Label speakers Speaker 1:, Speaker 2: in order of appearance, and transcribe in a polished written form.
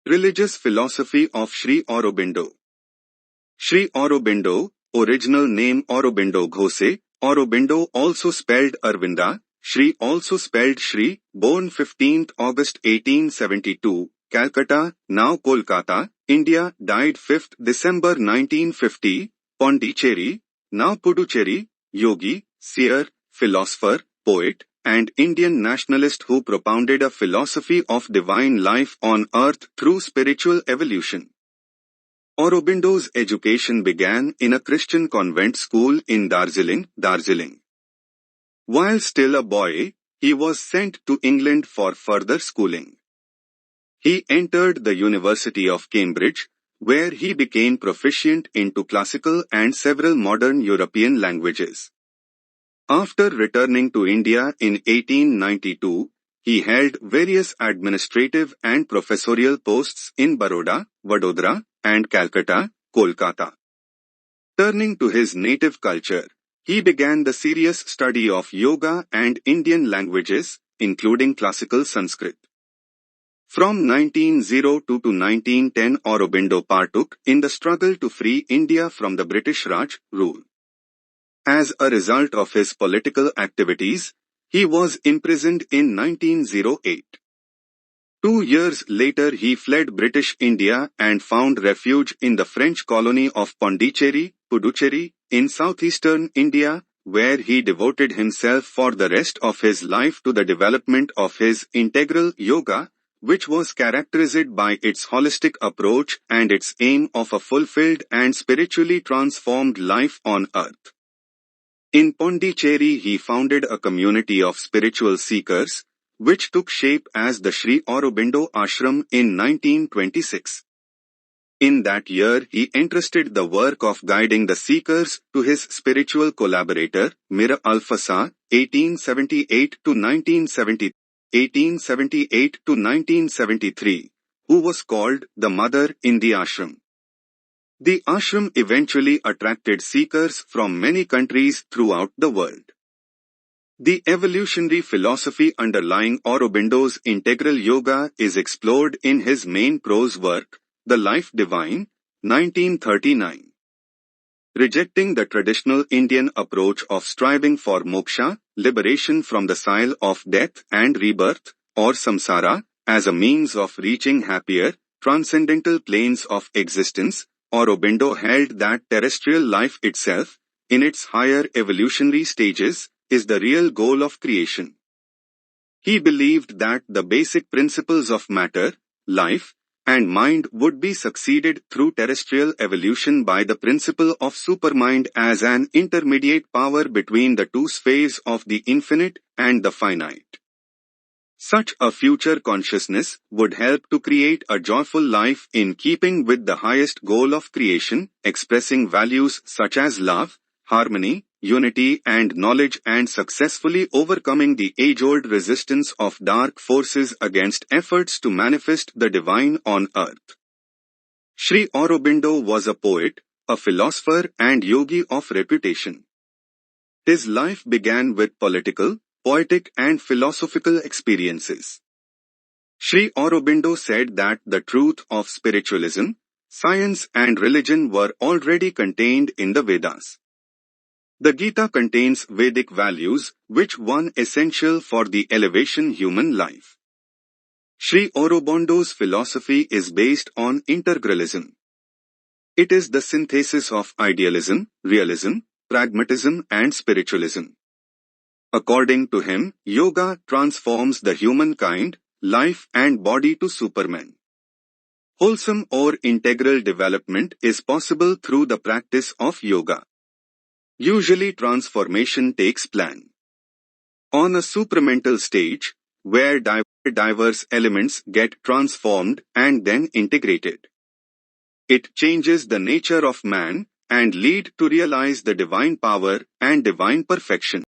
Speaker 1: Religious philosophy of Sri Aurobindo. Sri Aurobindo, original name Aurobindo Ghose, Aurobindo also spelled Arvinda, Sri also spelled Shri, born 15th August 1872, Calcutta, now Kolkata, India, died 5th December 1950, Pondicherry, now Puducherry, yogi, seer, philosopher, poet, and Indian nationalist who propounded a philosophy of divine life on earth through spiritual evolution. Aurobindo's education began in a Christian convent school in Darjeeling. While still a boy, he was sent to England for further schooling. He entered the University of Cambridge, where he became proficient into classical and several modern European languages. After returning to India in 1892, he held various administrative and professorial posts in Baroda, Vadodara, and Calcutta, Kolkata. Turning to his native culture, he began the serious study of yoga and Indian languages, including classical Sanskrit. From 1902 to 1910, Aurobindo partook in the struggle to free India from the British Raj rule. As a result of his political activities, he was imprisoned in 1908. 2 years later he fled British India and found refuge in the French colony of Pondicherry, Puducherry, in southeastern India, where he devoted himself for the rest of his life to the development of his integral yoga, which was characterized by its holistic approach and its aim of a fulfilled and spiritually transformed life on earth. In Pondicherry he founded a community of spiritual seekers, which took shape as the Sri Aurobindo Ashram in 1926. In that year he entrusted the work of guiding the seekers to his spiritual collaborator, Mir Alfasa, 1878 to 1973, who was called the Mother in the ashram. The ashram eventually attracted seekers from many countries throughout the world. The evolutionary philosophy underlying Aurobindo's integral yoga is explored in his main prose work, The Life Divine, 1939. Rejecting the traditional Indian approach of striving for moksha, liberation from the cycle of death and rebirth, or samsara, as a means of reaching happier, transcendental planes of existence, Aurobindo held that terrestrial life itself, in its higher evolutionary stages, is the real goal of creation. He believed that the basic principles of matter, life, and mind would be succeeded through terrestrial evolution by the principle of supermind as an intermediate power between the two spheres of the infinite and the finite. Such a future consciousness would help to create a joyful life in keeping with the highest goal of creation, expressing values such as love, harmony, unity and knowledge, and successfully overcoming the age-old resistance of dark forces against efforts to manifest the divine on earth. Sri Aurobindo was a poet, a philosopher and yogi of reputation. His life began with political, poetic and philosophical experiences. Sri Aurobindo said that the truth of spiritualism, science and religion were already contained in the Vedas. The Gita contains Vedic values, which one essential for the elevation human life. Sri Aurobindo's philosophy is based on integralism. It is the synthesis of idealism, realism, pragmatism and spiritualism. According to him, yoga transforms the humankind, life and body to superman. Wholesome or integral development is possible through the practice of yoga. Usually transformation takes place on a supramental stage, where diverse elements get transformed and then integrated. It changes the nature of man and lead to realize the divine power and divine perfection.